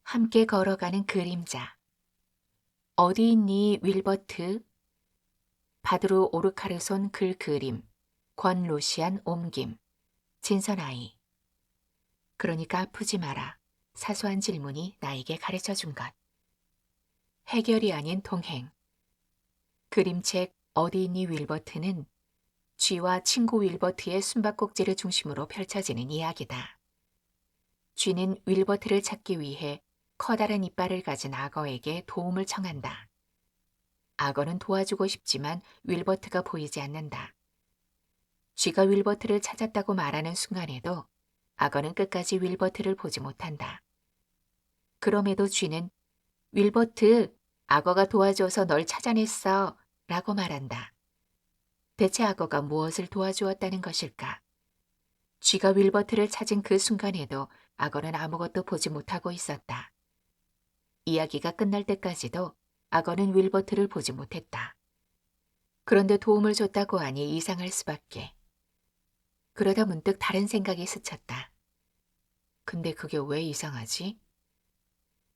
함께 걸어가는 그림자. 어디 있니, 윌버트? 바드로 오르카르손 글 그림. 권 로시안 옮김. 진선아이. 그러니까 아프지 마라. 사소한 질문이 나에게 가르쳐 준 것. 해결이 아닌 동행. 그림책 어디 있니, 윌버트는 쥐와 친구 윌버트의 숨바꼭질을 중심으로 펼쳐지는 이야기다. 쥐는 윌버트를 찾기 위해 커다란 이빨을 가진 악어에게 도움을 청한다. 악어는 도와주고 싶지만 윌버트가 보이지 않는다. 쥐가 윌버트를 찾았다고 말하는 순간에도 악어는 끝까지 윌버트를 보지 못한다. 그럼에도 쥐는 윌버트, 악어가 도와줘서 널 찾아냈어 라고 말한다. 대체 악어가 무엇을 도와주었다는 것일까? 쥐가 윌버트를 찾은 그 순간에도 악어는 아무것도 보지 못하고 있었다. 이야기가 끝날 때까지도 악어는 윌버트를 보지 못했다. 그런데 도움을 줬다고 하니 이상할 수밖에. 그러다 문득 다른 생각이 스쳤다. 근데 그게 왜 이상하지?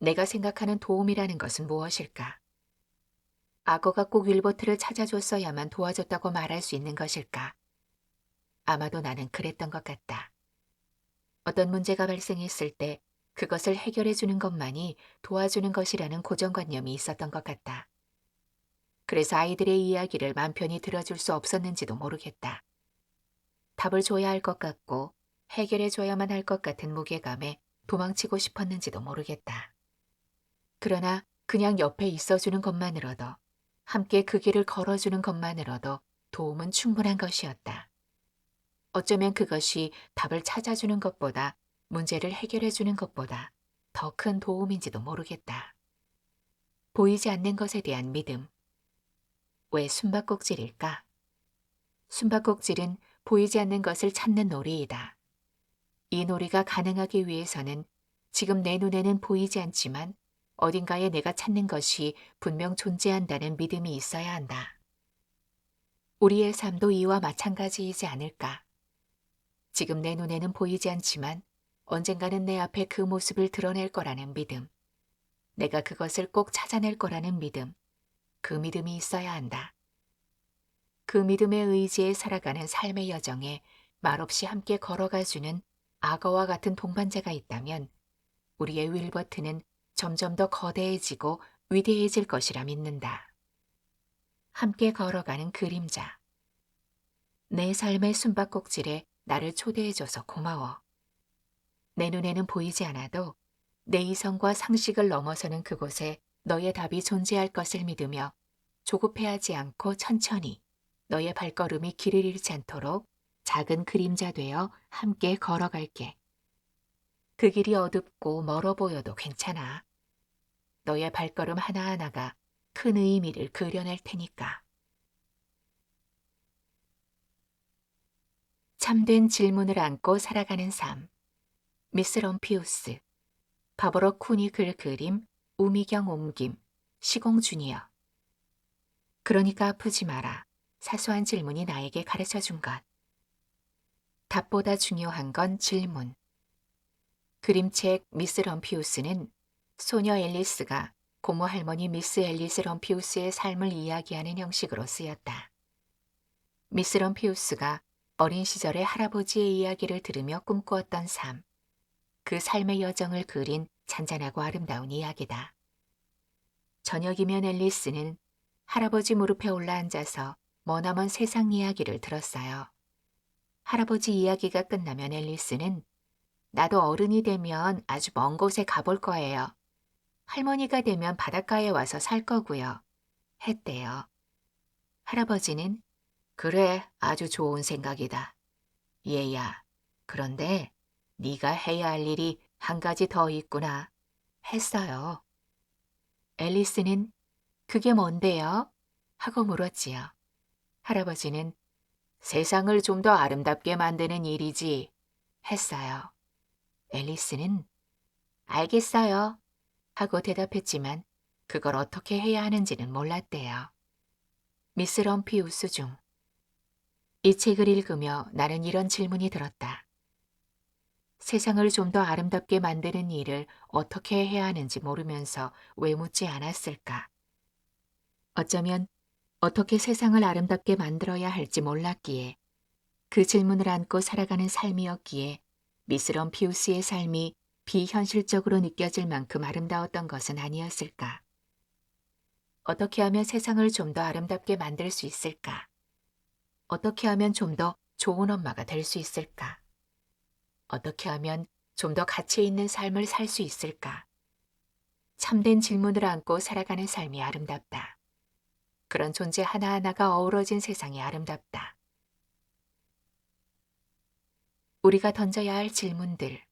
내가 생각하는 도움이라는 것은 무엇일까? 악어가 꼭 윌버트를 찾아줬어야만 도와줬다고 말할 수 있는 것일까? 아마도 나는 그랬던 것 같다. 어떤 문제가 발생했을 때 그것을 해결해 주는 것만이 도와주는 것이라는 고정관념이 있었던 것 같다. 그래서 아이들의 이야기를 맘 편히 들어줄 수 없었는지도 모르겠다. 답을 줘야 할 것 같고 해결해 줘야만 할 것 같은 무게감에 도망치고 싶었는지도 모르겠다. 그러나 그냥 옆에 있어주는 것만으로도, 함께 그 길을 걸어주는 것만으로도 도움은 충분한 것이었다. 어쩌면 그것이 답을 찾아주는 것보다, 문제를 해결해주는 것보다 더 큰 도움인지도 모르겠다. 보이지 않는 것에 대한 믿음. 왜 숨바꼭질일까? 숨바꼭질은 보이지 않는 것을 찾는 놀이이다. 이 놀이가 가능하기 위해서는 지금 내 눈에는 보이지 않지만 어딘가에 내가 찾는 것이 분명 존재한다는 믿음이 있어야 한다. 우리의 삶도 이와 마찬가지이지 않을까? 지금 내 눈에는 보이지 않지만 언젠가는 내 앞에 그 모습을 드러낼 거라는 믿음. 내가 그것을 꼭 찾아낼 거라는 믿음. 그 믿음이 있어야 한다. 그 믿음의 의지에 살아가는 삶의 여정에 말없이 함께 걸어가주는 악어와 같은 동반자가 있다면 우리의 윌버트는 점점 더 거대해지고 위대해질 것이라 믿는다. 함께 걸어가는 그림자. 내 삶의 숨바꼭질에 나를 초대해줘서 고마워. 내 눈에는 보이지 않아도 내 이성과 상식을 넘어서는 그곳에 너의 답이 존재할 것을 믿으며 조급해하지 않고 천천히 너의 발걸음이 길을 잃지 않도록 작은 그림자 되어 함께 걸어갈게. 그 길이 어둡고 멀어 보여도 괜찮아. 너의 발걸음 하나하나가 큰 의미를 그려낼 테니까. 참된 질문을 안고 살아가는 삶. 미스 럼피우스. 바버러 쿠니 글 그림. 우미경 옮김. 시공 주니어. 그러니까 아프지 마라. 사소한 질문이 나에게 가르쳐 준 것. 답보다 중요한 건 질문. 그림책 미스 럼피우스는 소녀 앨리스가 고모 할머니 미스 앨리스 럼피우스의 삶을 이야기하는 형식으로 쓰였다. 미스 럼피우스가 어린 시절의 할아버지의 이야기를 들으며 꿈꾸었던 삶, 그 삶의 여정을 그린 잔잔하고 아름다운 이야기다. 저녁이면 앨리스는 할아버지 무릎에 올라앉아서 머나먼 세상 이야기를 들었어요. 할아버지 이야기가 끝나면 앨리스는 나도 어른이 되면 아주 먼 곳에 가볼 거예요. 할머니가 되면 바닷가에 와서 살 거고요. 했대요. 할아버지는 그래, 아주 좋은 생각이다. 얘야, 그런데 네가 해야 할 일이 한 가지 더 있구나. 했어요. 앨리스는 그게 뭔데요? 하고 물었지요. 할아버지는 세상을 좀 더 아름답게 만드는 일이지. 했어요. 앨리스는 알겠어요. 하고 대답했지만 그걸 어떻게 해야 하는지는 몰랐대요. 미스 럼피우스 중. 이 책을 읽으며 나는 이런 질문이 들었다. 세상을 좀 더 아름답게 만드는 일을 어떻게 해야 하는지 모르면서 왜 묻지 않았을까? 어쩌면 어떻게 세상을 아름답게 만들어야 할지 몰랐기에 그 질문을 안고 살아가는 삶이었기에 미스 럼피우스의 삶이 비현실적으로 느껴질 만큼 아름다웠던 것은 아니었을까? 어떻게 하면 세상을 좀 더 아름답게 만들 수 있을까? 어떻게 하면 좀 더 좋은 엄마가 될 수 있을까? 어떻게 하면 좀 더 가치 있는 삶을 살 수 있을까? 참된 질문을 안고 살아가는 삶이 아름답다. 그런 존재 하나하나가 어우러진 세상이 아름답다. 우리가 던져야 할 질문들.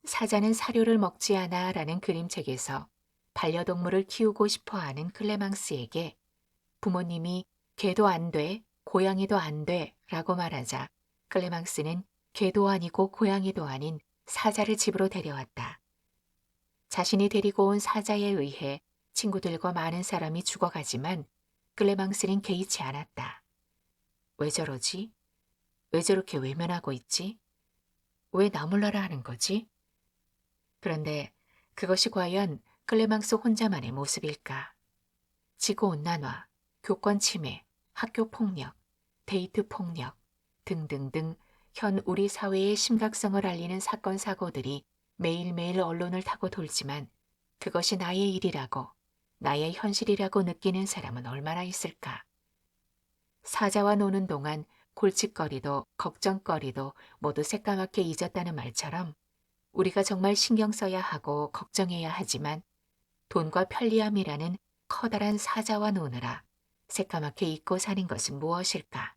사자는 사료를 먹지 않아 라는 그림책에서 반려동물을 키우고 싶어 하는 클레망스에게 부모님이 개도 안 돼, 고양이도 안 돼 라고 말하자 클레망스는 개도 아니고 고양이도 아닌 사자를 집으로 데려왔다. 자신이 데리고 온 사자에 의해 친구들과 많은 사람이 죽어가지만 클레망스는 개의치 않았다. 왜 저러지? 왜 저렇게 외면하고 있지? 왜 나 몰라라 하는 거지? 그런데 그것이 과연 클레망스 혼자만의 모습일까? 지구온난화, 교권 침해, 학교 폭력, 데이트 폭력 등등등 현 우리 사회의 심각성을 알리는 사건 사고들이 매일매일 언론을 타고 돌지만 그것이 나의 일이라고, 나의 현실이라고 느끼는 사람은 얼마나 있을까? 사자와 노는 동안 골칫거리도 걱정거리도 모두 새까맣게 잊었다는 말처럼 우리가 정말 신경 써야 하고 걱정해야 하지만 돈과 편리함이라는 커다란 사자와 노느라 새까맣게 잊고 사는 것은 무엇일까?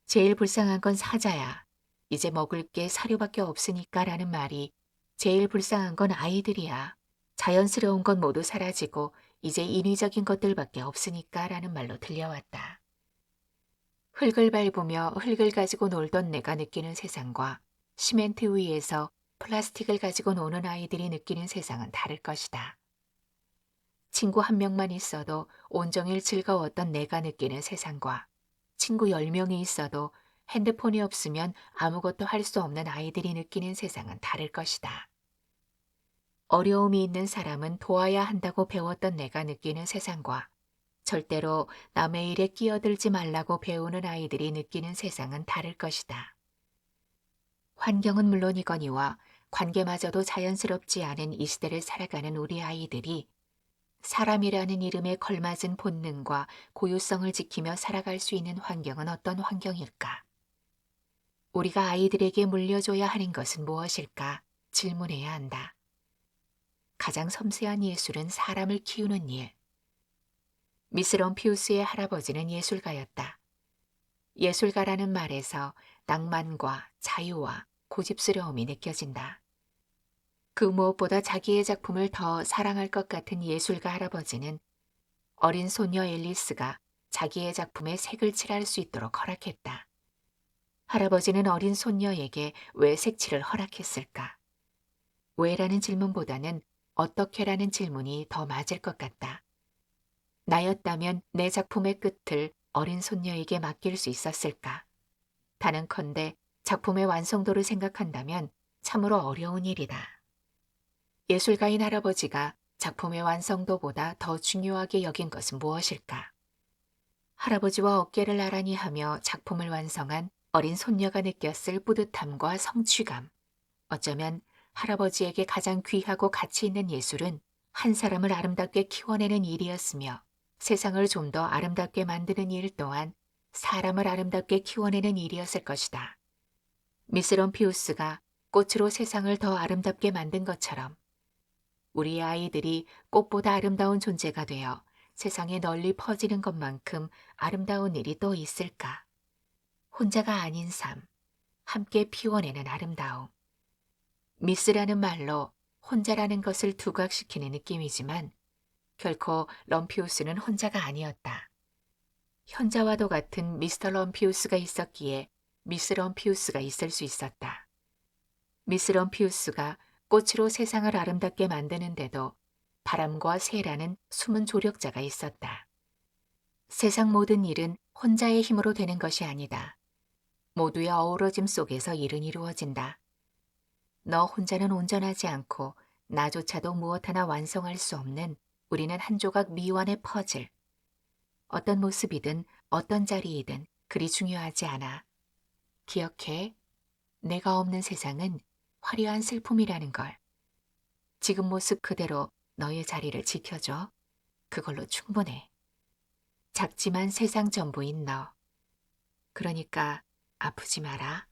제일 불쌍한 건 사자야. 이제 먹을 게 사료밖에 없으니까 라는 말이 제일 불쌍한 건 아이들이야. 자연스러운 건 모두 사라지고 이제 인위적인 것들밖에 없으니까 라는 말로 들려왔다. 흙을 밟으며 흙을 가지고 놀던 내가 느끼는 세상과 시멘트 위에서 플라스틱을 가지고 노는 아이들이 느끼는 세상은 다를 것이다. 친구 한 명만 있어도 온종일 즐거웠던 내가 느끼는 세상과 친구 10명이 있어도 핸드폰이 없으면 아무것도 할 수 없는 아이들이 느끼는 세상은 다를 것이다. 어려움이 있는 사람은 도와야 한다고 배웠던 내가 느끼는 세상과 절대로 남의 일에 끼어들지 말라고 배우는 아이들이 느끼는 세상은 다를 것이다. 환경은 물론이거니와 관계마저도 자연스럽지 않은 이 시대를 살아가는 우리 아이들이 사람이라는 이름에 걸맞은 본능과 고유성을 지키며 살아갈 수 있는 환경은 어떤 환경일까? 우리가 아이들에게 물려줘야 하는 것은 무엇일까? 질문해야 한다. 가장 섬세한 예술은 사람을 키우는 일. 미스 럼피우스의 할아버지는 예술가였다. 예술가라는 말에서 낭만과 자유와 고집스러움이 느껴진다. 그 무엇보다 자기의 작품을 더 사랑할 것 같은 예술가 할아버지는 어린 소녀 앨리스가 자기의 작품에 색을 칠할 수 있도록 허락했다. 할아버지는 어린 손녀에게 왜 색칠을 허락했을까? 왜라는 질문보다는 어떻게라는 질문이 더 맞을 것 같다. 나였다면 내 작품의 끝을 어린 손녀에게 맡길 수 있었을까? 단언컨대 작품의 완성도를 생각한다면 참으로 어려운 일이다. 예술가인 할아버지가 작품의 완성도보다 더 중요하게 여긴 것은 무엇일까? 할아버지와 어깨를 나란히 하며 작품을 완성한 어린 손녀가 느꼈을 뿌듯함과 성취감. 어쩌면 할아버지에게 가장 귀하고 가치 있는 예술은 한 사람을 아름답게 키워내는 일이었으며 세상을 좀 더 아름답게 만드는 일 또한 사람을 아름답게 키워내는 일이었을 것이다. 미스 럼피우스가 꽃으로 세상을 더 아름답게 만든 것처럼 우리 아이들이 꽃보다 아름다운 존재가 되어 세상에 널리 퍼지는 것만큼 아름다운 일이 또 있을까? 혼자가 아닌 삶, 함께 피워내는 아름다움. 미스라는 말로 혼자라는 것을 두각시키는 느낌이지만 결코 럼피우스는 혼자가 아니었다. 현자와도 같은 미스터 럼피우스가 있었기에 미스 럼피우스가 있을 수 있었다. 미스 럼피우스가 꽃으로 세상을 아름답게 만드는데도 바람과 새라는 숨은 조력자가 있었다. 세상 모든 일은 혼자의 힘으로 되는 것이 아니다. 모두의 어우러짐 속에서 일은 이루어진다. 너 혼자는 온전하지 않고 나조차도 무엇 하나 완성할 수 없는 우리는 한 조각 미완의 퍼즐. 어떤 모습이든 어떤 자리이든 그리 중요하지 않아. 기억해. 내가 없는 세상은 화려한 슬픔이라는 걸. 지금 모습 그대로 너의 자리를 지켜줘. 그걸로 충분해. 작지만 세상 전부인 너. 그러니까 아프지 마라.